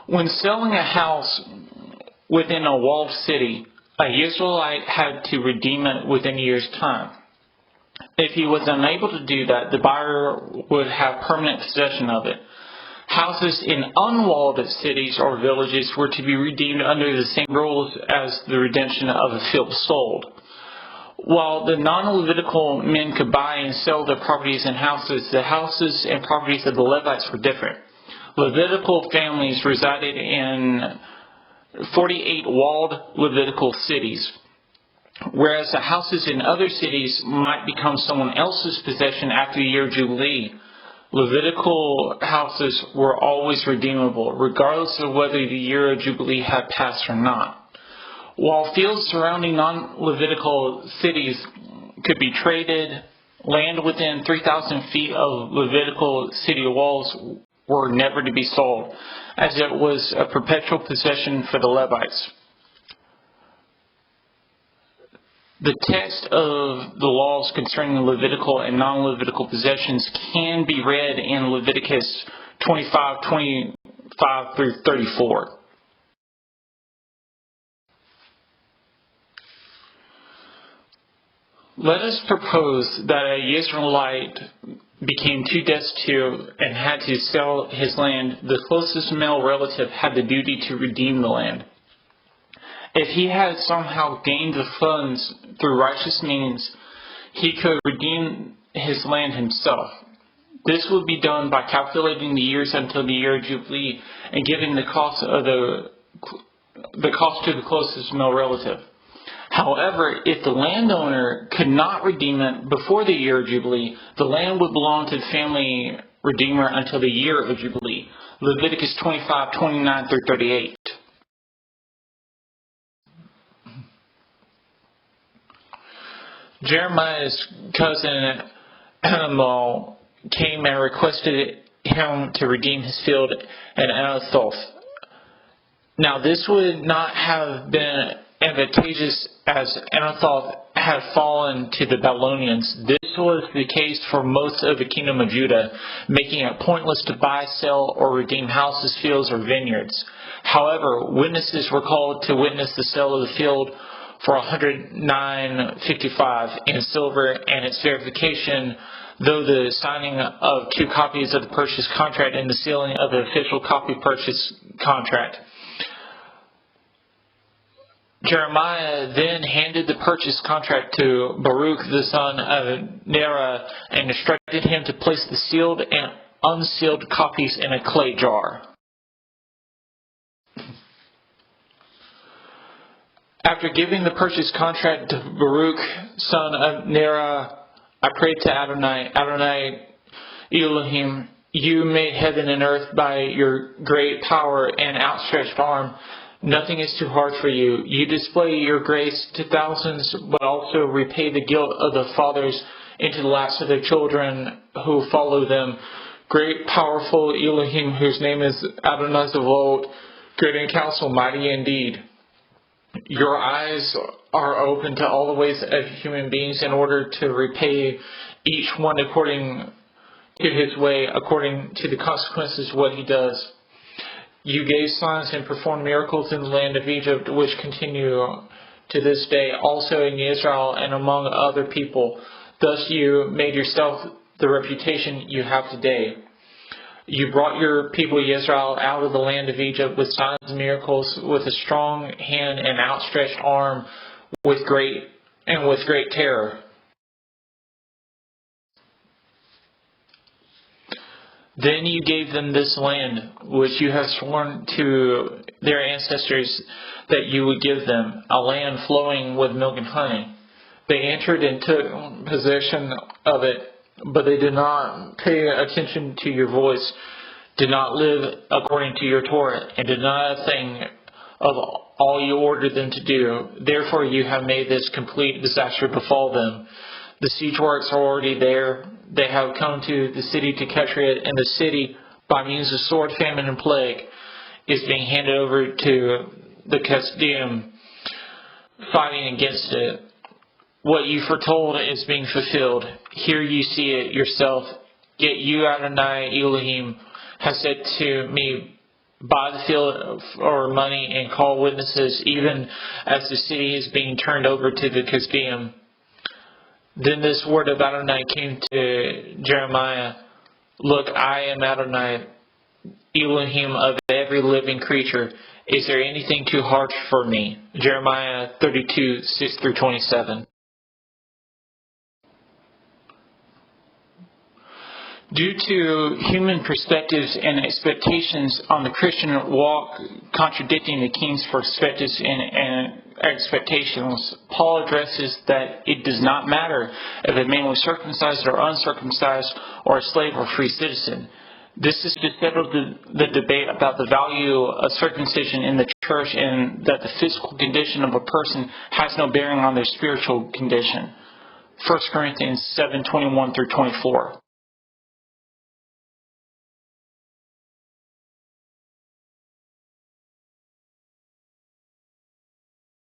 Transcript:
When selling a house within a walled city, a Israelite had to redeem it within a year's time. If he was unable to do that, the buyer would have permanent possession of it. Houses in unwalled cities or villages were to be redeemed under the same rules as the redemption of a field sold. While the non-Levitical men could buy and sell their properties and houses, the houses and properties of the Levites were different. Levitical families resided in 48 walled Levitical cities, whereas the houses in other cities might become someone else's possession after the year of Jubilee. Levitical houses were always redeemable, regardless of whether the year of Jubilee had passed or not. While fields surrounding non-Levitical cities could be traded, land within 3,000 feet of Levitical city walls were never to be sold, as it was a perpetual possession for the Levites. The text of the laws concerning Levitical and non-Levitical possessions can be read in Leviticus 25 through 34. Let us propose that a Israelite became too destitute and had to sell his land. The closest male relative had the duty to redeem the land. If he had somehow gained the funds through righteous means, he could redeem his land himself. This would be done by calculating the years until the year of Jubilee and giving the cost to the closest male relative. However, if the landowner could not redeem it before the year of Jubilee, the land would belong to the family redeemer until the year of Jubilee. Leviticus 25:29 through 38. Jeremiah's cousin Hanamel came and requested him to redeem his field at Anathoth. Now this would not have been advantageous, as Anathoth had fallen to the Babylonians. This was the case for most of the kingdom of Judah, making it pointless to buy, sell, or redeem houses, fields, or vineyards. However, witnesses were called to witness the sale of the field for 109.55 in silver, and its verification, though the signing of 2 copies of the purchase contract and the sealing of the official copy purchase contract. Jeremiah then handed the purchase contract to Baruch the son of Neriah and instructed him to place the sealed and unsealed copies in a clay jar. After giving the purchase contract to Baruch son of Neriah, I prayed to Adonai, Adonai Elohim, you made heaven and earth by your great power and outstretched arm. Nothing is too hard for you. You display your grace to thousands, but also repay the guilt of the fathers into the laps of their children who follow them. Great, powerful Elohim, whose name is Adonai Zavot, good in counsel, mighty indeed. Your eyes are open to all the ways of human beings in order to repay each one according to his way, according to the consequences of what he does. You gave signs and performed miracles in the land of Egypt, which continue to this day, also in Israel and among other people. Thus you made yourself the reputation you have today. You brought your people Israel out of the land of Egypt with signs and miracles, with a strong hand and outstretched arm, with great terror. Then you gave them this land, which you have sworn to their ancestors that you would give them, a land flowing with milk and honey. They entered and took possession of it, but they did not pay attention to your voice, did not live according to your Torah, and did not a thing of all you ordered them to do. Therefore you have made this complete disaster befall them. The siege works are already there. They have come to the city to capture it, and the city, by means of sword, famine, and plague, is being handed over to the Chaldean, fighting against it. What you foretold is being fulfilled. Here you see it yourself. Yet you, Adonai Elohim, have said to me, buy the field for money and call witnesses, even as the city is being turned over to the Kasdim. Then this word of Adonai came to Jeremiah. Look, I am Adonai, Elohim of every living creature. Is there anything too hard for me? Jeremiah 32, 6 through 27. Due to human perspectives and expectations on the Christian walk contradicting the king's perspectives and expectations, Paul addresses that it does not matter if a man was circumcised or uncircumcised, or a slave or free citizen. This is to settle the debate about the value of circumcision in the church, and that the physical condition of a person has no bearing on their spiritual condition. 1 Corinthians 7:21 through 24.